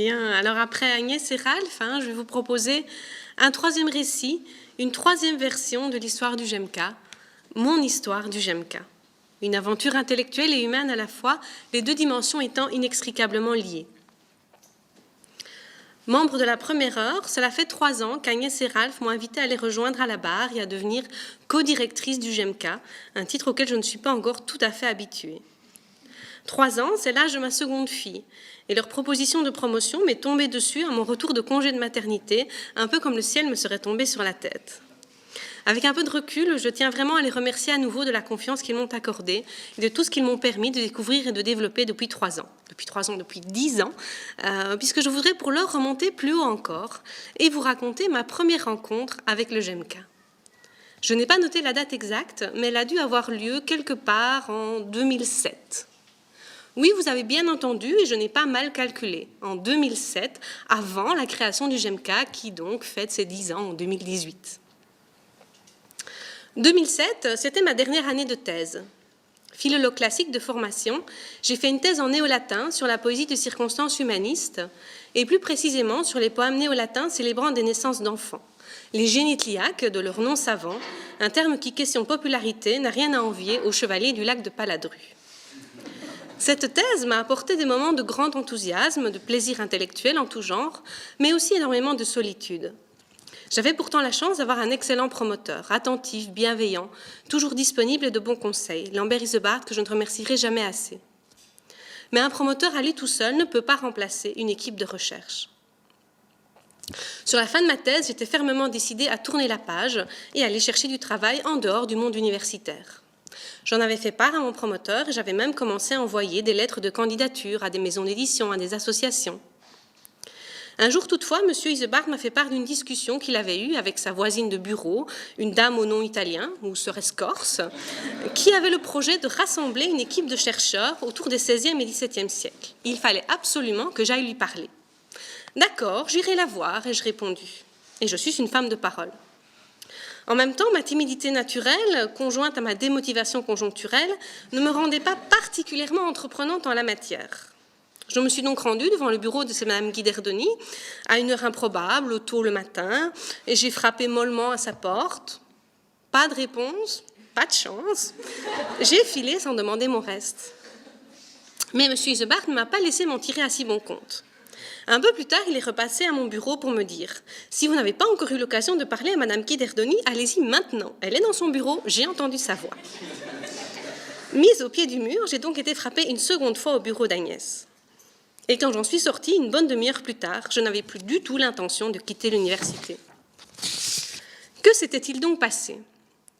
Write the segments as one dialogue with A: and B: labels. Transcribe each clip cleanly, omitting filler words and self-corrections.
A: Bien, alors après Agnès et Ralph, je vais vous proposer un troisième récit, une troisième version de l'histoire du GEMCA, mon histoire du GEMCA. Une aventure intellectuelle et humaine à la fois, les deux dimensions étant inextricablement liées. Membre de la première heure, cela fait 3 ans qu'Agnès et Ralph m'ont invité à les rejoindre à la barre et à devenir co-directrice du GEMCA, un titre auquel je ne suis pas encore tout à fait habituée. 3 ans, c'est l'âge de ma seconde fille, et leur proposition de promotion m'est tombée dessus à mon retour de congé de maternité, un peu comme le ciel me serait tombé sur la tête. Avec un peu de recul, je tiens vraiment à les remercier à nouveau de la confiance qu'ils m'ont accordée et de tout ce qu'ils m'ont permis de découvrir et de développer depuis 3 ans. Depuis 10 ans, puisque je voudrais pour l'heure remonter plus haut encore et vous raconter ma première rencontre avec le GEMCA. Je n'ai pas noté la date exacte, mais elle a dû avoir lieu quelque part en 2007. Oui, vous avez bien entendu, et je n'ai pas mal calculé. En 2007, avant la création du GEMCA, qui donc fête ses 10 ans en 2018. 2007, c'était ma dernière année de thèse. Philologue classique de formation, j'ai fait une thèse en néo-latin sur la poésie de circonstances humanistes, et plus précisément sur les poèmes néo-latins célébrant des naissances d'enfants. Les génitliaques, de leur nom savant, un terme qui, question popularité, n'a rien à envier aux chevaliers du lac de Paladru. Cette thèse m'a apporté des moments de grand enthousiasme, de plaisir intellectuel en tout genre, mais aussi énormément de solitude. J'avais pourtant la chance d'avoir un excellent promoteur, attentif, bienveillant, toujours disponible et de bons conseils, Lambert Isebart, que je ne remercierai jamais assez. Mais un promoteur à lui tout seul ne peut pas remplacer une équipe de recherche. Sur la fin de ma thèse, j'étais fermement décidée à tourner la page et à aller chercher du travail en dehors du monde universitaire. J'en avais fait part à mon promoteur et j'avais même commencé à envoyer des lettres de candidature à des maisons d'édition, à des associations. Un jour toutefois, M. Isebart m'a fait part d'une discussion qu'il avait eue avec sa voisine de bureau, une dame au nom italien, ou serait-ce corse, qui avait le projet de rassembler une équipe de chercheurs autour des XVIe et XVIIe siècles. Il fallait absolument que j'aille lui parler. D'accord, j'irai la voir, ai-je répondu. Et je suis une femme de parole. En même temps, ma timidité naturelle, conjointe à ma démotivation conjoncturelle, ne me rendait pas particulièrement entreprenante en la matière. Je me suis donc rendue devant le bureau de Mme Guiderdoni à une heure improbable, tôt le matin, et j'ai frappé mollement à sa porte. Pas de réponse, pas de chance. J'ai filé sans demander mon reste. Mais M. Isebart ne m'a pas laissé m'en tirer à si bon compte. Un peu plus tard, il est repassé à mon bureau pour me dire « Si vous n'avez pas encore eu l'occasion de parler à Mme Guiderdoni, allez-y maintenant. Elle est dans son bureau, j'ai entendu sa voix. » Mise au pied du mur, j'ai donc été frappée une seconde fois au bureau d'Agnès. Et quand j'en suis sortie, une bonne demi-heure plus tard, je n'avais plus du tout l'intention de quitter l'université. Que s'était-il donc passé?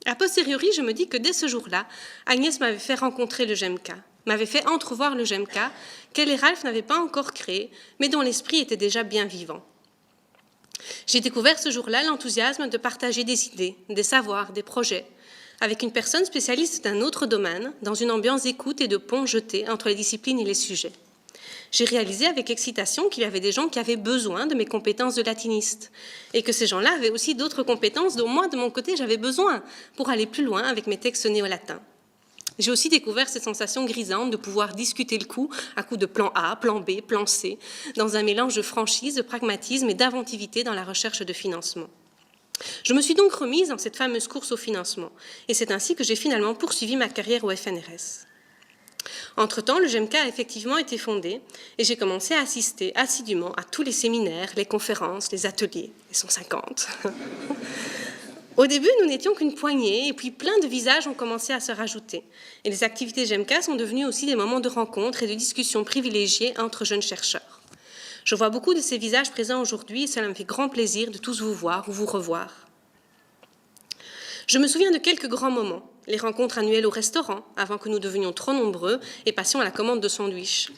A: A posteriori, je me dis que dès ce jour-là, Agnès m'avait fait rencontrer le GEMCA, m'avait fait entrevoir le GEMCA, qu'elle et Ralph n'avaient pas encore créé, mais dont l'esprit était déjà bien vivant. J'ai découvert ce jour-là l'enthousiasme de partager des idées, des savoirs, des projets, avec une personne spécialiste d'un autre domaine, dans une ambiance d'écoute et de pont jeté entre les disciplines et les sujets. J'ai réalisé avec excitation qu'il y avait des gens qui avaient besoin de mes compétences de latiniste et que ces gens-là avaient aussi d'autres compétences dont moi, de mon côté, j'avais besoin pour aller plus loin avec mes textes néo-latins. J'ai aussi découvert cette sensation grisante de pouvoir discuter le coup à coup de plan A, plan B, plan C, dans un mélange de franchise, de pragmatisme et d'inventivité dans la recherche de financement. Je me suis donc remise dans cette fameuse course au financement et c'est ainsi que j'ai finalement poursuivi ma carrière au FNRS. Entre-temps, le GEMCA a effectivement été fondé et j'ai commencé à assister assidûment à tous les séminaires, les conférences, les ateliers, les 150. Au début, nous n'étions qu'une poignée et puis plein de visages ont commencé à se rajouter. Et les activités GEMCA sont devenues aussi des moments de rencontre et de discussion privilégiés entre jeunes chercheurs. Je vois beaucoup de ces visages présents aujourd'hui et cela me fait grand plaisir de tous vous voir ou vous revoir. Je me souviens de quelques grands moments. Les rencontres annuelles au restaurant, avant que nous devenions trop nombreux et passions à la commande de sandwichs.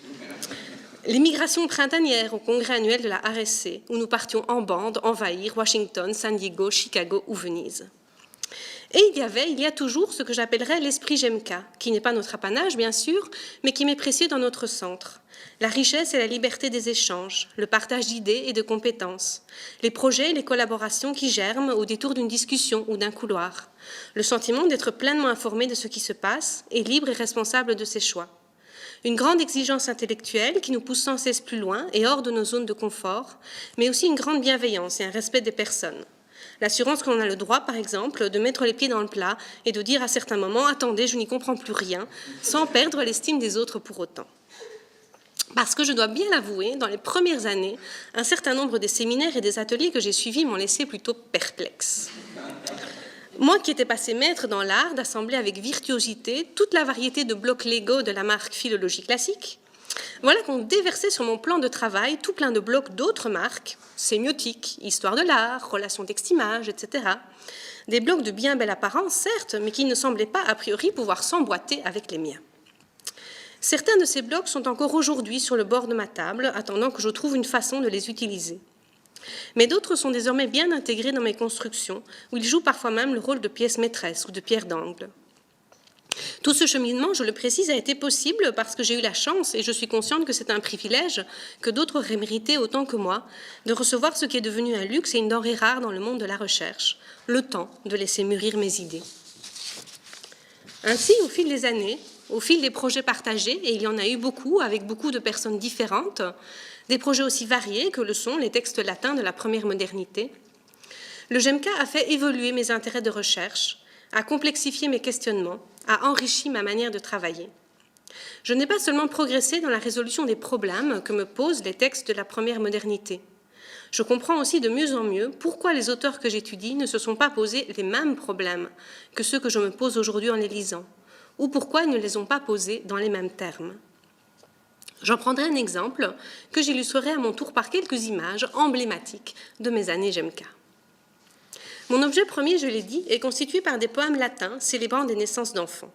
A: Les migrations printanières au congrès annuel de la RSC, où nous partions en bande envahir Washington, San Diego, Chicago ou Venise. Et il y a toujours ce que j'appellerais l'esprit GEMCA, qui n'est pas notre apanage, bien sûr, mais qui m'est précieux dans notre centre. La richesse et la liberté des échanges, le partage d'idées et de compétences, les projets et les collaborations qui germent au détour d'une discussion ou d'un couloir, le sentiment d'être pleinement informé de ce qui se passe et libre et responsable de ses choix. Une grande exigence intellectuelle qui nous pousse sans cesse plus loin et hors de nos zones de confort, mais aussi une grande bienveillance et un respect des personnes. L'assurance qu'on a le droit, par exemple, de mettre les pieds dans le plat et de dire à certains moments « Attendez, je n'y comprends plus rien », sans perdre l'estime des autres pour autant. Parce que je dois bien l'avouer, dans les premières années, un certain nombre des séminaires et des ateliers que j'ai suivis m'ont laissé plutôt perplexe. Moi qui étais passé maître dans l'art d'assembler avec virtuosité toute la variété de blocs Lego de la marque Philologie classique, voilà qu'on déversait sur mon plan de travail tout plein de blocs d'autres marques, sémiotique, histoire de l'art, relations texte-image, etc. Des blocs de bien belle apparence, certes, mais qui ne semblaient pas a priori pouvoir s'emboîter avec les miens. Certains de ces blocs sont encore aujourd'hui sur le bord de ma table, attendant que je trouve une façon de les utiliser. Mais d'autres sont désormais bien intégrés dans mes constructions, où ils jouent parfois même le rôle de pièces maîtresses ou de pierres d'angle. Tout ce cheminement, je le précise, a été possible parce que j'ai eu la chance, et je suis consciente que c'est un privilège, que d'autres auraient mérité autant que moi, de recevoir ce qui est devenu un luxe et une denrée rare dans le monde de la recherche, le temps de laisser mûrir mes idées. Ainsi, au fil des années, au fil des projets partagés, et il y en a eu beaucoup, avec beaucoup de personnes différentes, des projets aussi variés que le sont les textes latins de la première modernité, le GEMCA a fait évoluer mes intérêts de recherche, a complexifié mes questionnements, a enrichi ma manière de travailler. Je n'ai pas seulement progressé dans la résolution des problèmes que me posent les textes de la première modernité. Je comprends aussi de mieux en mieux pourquoi les auteurs que j'étudie ne se sont pas posés les mêmes problèmes que ceux que je me pose aujourd'hui en les lisant, ou pourquoi ils ne les ont pas posés dans les mêmes termes. J'en prendrai un exemple que j'illustrerai à mon tour par quelques images emblématiques de mes années GEMCA. Mon objet premier, je l'ai dit, est constitué par des poèmes latins célébrant des naissances d'enfants.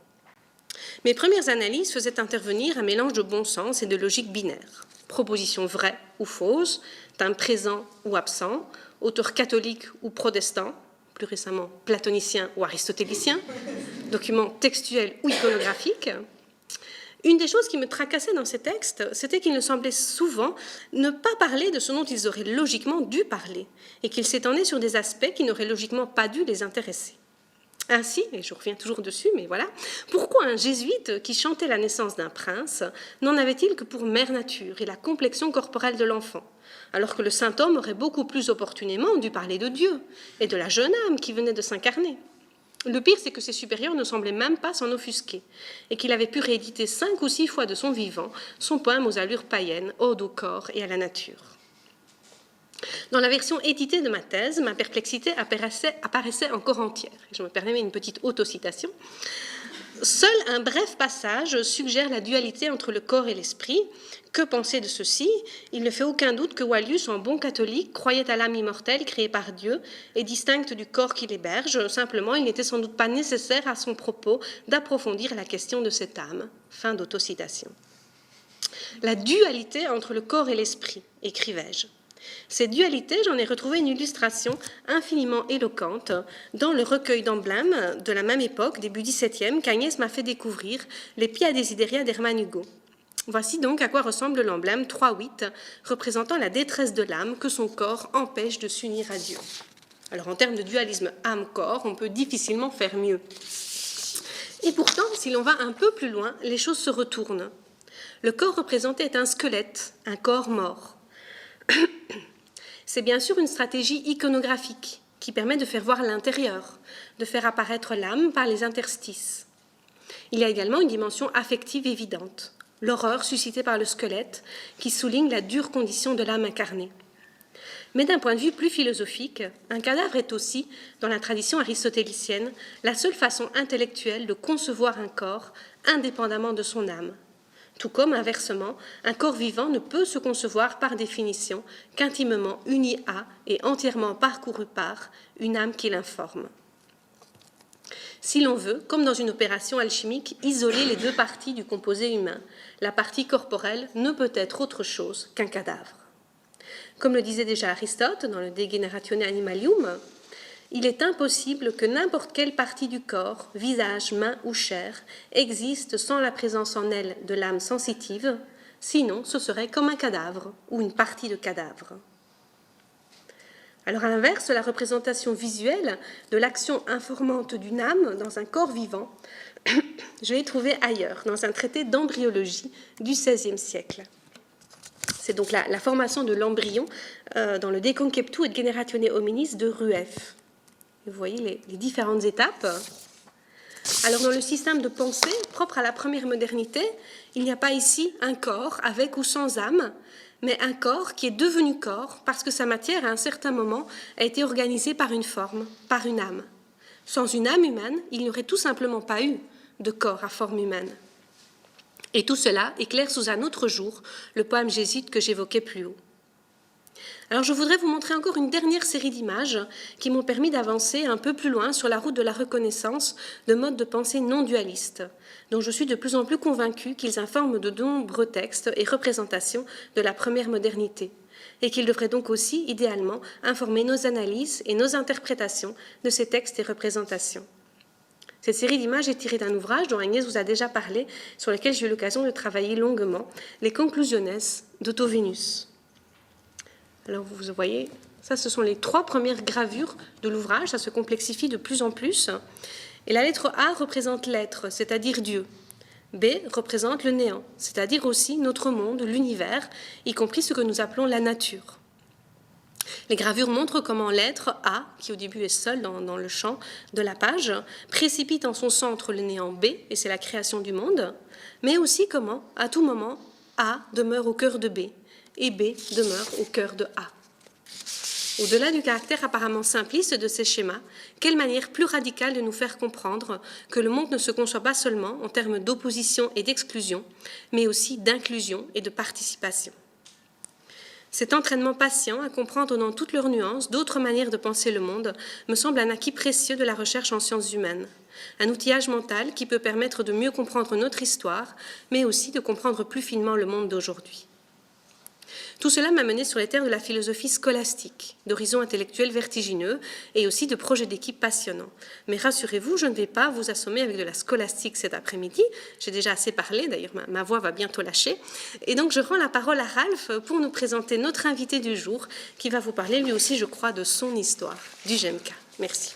A: Mes premières analyses faisaient intervenir un mélange de bon sens et de logique binaire. Propositions vraies ou fausses, thème présent ou absent, auteur catholique ou protestant, plus récemment platonicien ou aristotélicien, documents textuels ou iconographiques. Une des choses qui me tracassait dans ces textes, c'était qu'ils ne semblaient souvent ne pas parler de ce dont ils auraient logiquement dû parler, et qu'ils s'étendaient sur des aspects qui n'auraient logiquement pas dû les intéresser. Ainsi, et je reviens toujours dessus, mais voilà, pourquoi un jésuite qui chantait la naissance d'un prince n'en avait-il que pour mère nature et la complexion corporelle de l'enfant, alors que le saint homme aurait beaucoup plus opportunément dû parler de Dieu et de la jeune âme qui venait de s'incarner. Le pire, c'est que ses supérieurs ne semblaient même pas s'en offusquer, et qu'il avait pu rééditer 5 ou 6 fois de son vivant son poème aux allures païennes, ode au corps et à la nature. Dans la version éditée de ma thèse, ma perplexité apparaissait encore entière. Je me permets une petite autocitation. Seul un bref passage suggère la dualité entre le corps et l'esprit. Que penser de ceci? Il ne fait aucun doute que Wallius, en bon catholique, croyait à l'âme immortelle créée par Dieu et distincte du corps qui l'héberge. Simplement, il n'était sans doute pas nécessaire à son propos d'approfondir la question de cette âme. Fin d'autocitation. La dualité entre le corps et l'esprit, écrivais-je. Cette dualité, j'en ai retrouvé une illustration infiniment éloquente dans le recueil d'emblèmes de la même époque, début XVIIe, qu'Agnès m'a fait découvrir, les Pia Desideria d'Hermann Hugo. Voici donc à quoi ressemble l'emblème 3-8, représentant la détresse de l'âme que son corps empêche de s'unir à Dieu. Alors en termes de dualisme âme-corps, on peut difficilement faire mieux. Et pourtant, si l'on va un peu plus loin, les choses se retournent. Le corps représenté est un squelette, un corps mort. C'est bien sûr une stratégie iconographique qui permet de faire voir l'intérieur, de faire apparaître l'âme par les interstices. Il y a également une dimension affective évidente, l'horreur suscitée par le squelette qui souligne la dure condition de l'âme incarnée. Mais d'un point de vue plus philosophique, un cadavre est aussi, dans la tradition aristotélicienne, la seule façon intellectuelle de concevoir un corps indépendamment de son âme. Tout comme, inversement, un corps vivant ne peut se concevoir par définition qu'intimement uni à et entièrement parcouru par une âme qui l'informe. Si l'on veut, comme dans une opération alchimique, isoler les deux parties du composé humain, la partie corporelle ne peut être autre chose qu'un cadavre. Comme le disait déjà Aristote dans le De Generatione Animalium, il est impossible que n'importe quelle partie du corps, visage, main ou chair, existe sans la présence en elle de l'âme sensitive, sinon ce serait comme un cadavre ou une partie de cadavre. Alors à l'inverse, la représentation visuelle de l'action informante d'une âme dans un corps vivant Je l'ai trouvé ailleurs, dans un traité d'embryologie du XVIe siècle. C'est donc la formation de l'embryon dans le De Conceptu et Generatione Hominis de Rueff. Vous voyez les différentes étapes. Alors, dans le système de pensée propre à la première modernité, il n'y a pas ici un corps avec ou sans âme, mais un corps qui est devenu corps parce que sa matière, à un certain moment, a été organisée par une forme, par une âme. Sans une âme humaine, il n'y aurait tout simplement pas eu de corps à forme humaine. Et tout cela éclaire sous un autre jour le poème jésuite que j'évoquais plus haut. Alors je voudrais vous montrer encore une dernière série d'images qui m'ont permis d'avancer un peu plus loin sur la route de la reconnaissance de modes de pensée non dualistes, dont je suis de plus en plus convaincue qu'ils informent de nombreux textes et représentations de la première modernité, et qu'ils devraient donc aussi, idéalement, informer nos analyses et nos interprétations de ces textes et représentations. Cette série d'images est tirée d'un ouvrage dont Agnès vous a déjà parlé, sur lequel j'ai eu l'occasion de travailler longuement, Les Conclusiones d'Otto Venus. Alors vous voyez, ça ce sont les 3 premières gravures de l'ouvrage, ça se complexifie de plus en plus. Et la lettre A représente l'être, c'est-à-dire Dieu. B représente le néant, c'est-à-dire aussi notre monde, l'univers, y compris ce que nous appelons la nature. Les gravures montrent comment l'être A, qui au début est seul dans le champ de la page, précipite en son centre le néant B, et c'est la création du monde, mais aussi comment, à tout moment, A demeure au cœur de B, et B demeure au cœur de A. Au-delà du caractère apparemment simpliste de ces schémas, quelle manière plus radicale de nous faire comprendre que le monde ne se conçoit pas seulement en termes d'opposition et d'exclusion, mais aussi d'inclusion et de participation. Cet entraînement patient à comprendre dans toutes leurs nuances d'autres manières de penser le monde me semble un acquis précieux de la recherche en sciences humaines, un outillage mental qui peut permettre de mieux comprendre notre histoire, mais aussi de comprendre plus finement le monde d'aujourd'hui. Tout cela m'a mené sur les terres de la philosophie scolastique, d'horizons intellectuels vertigineux et aussi de projets d'équipe passionnants. Mais rassurez-vous, je ne vais pas vous assommer avec de la scolastique cet après-midi. J'ai déjà assez parlé, d'ailleurs ma voix va bientôt lâcher. Et donc je rends la parole à Ralph pour nous présenter notre invité du jour qui va vous parler lui aussi, je crois, de son histoire, du GMK. Merci.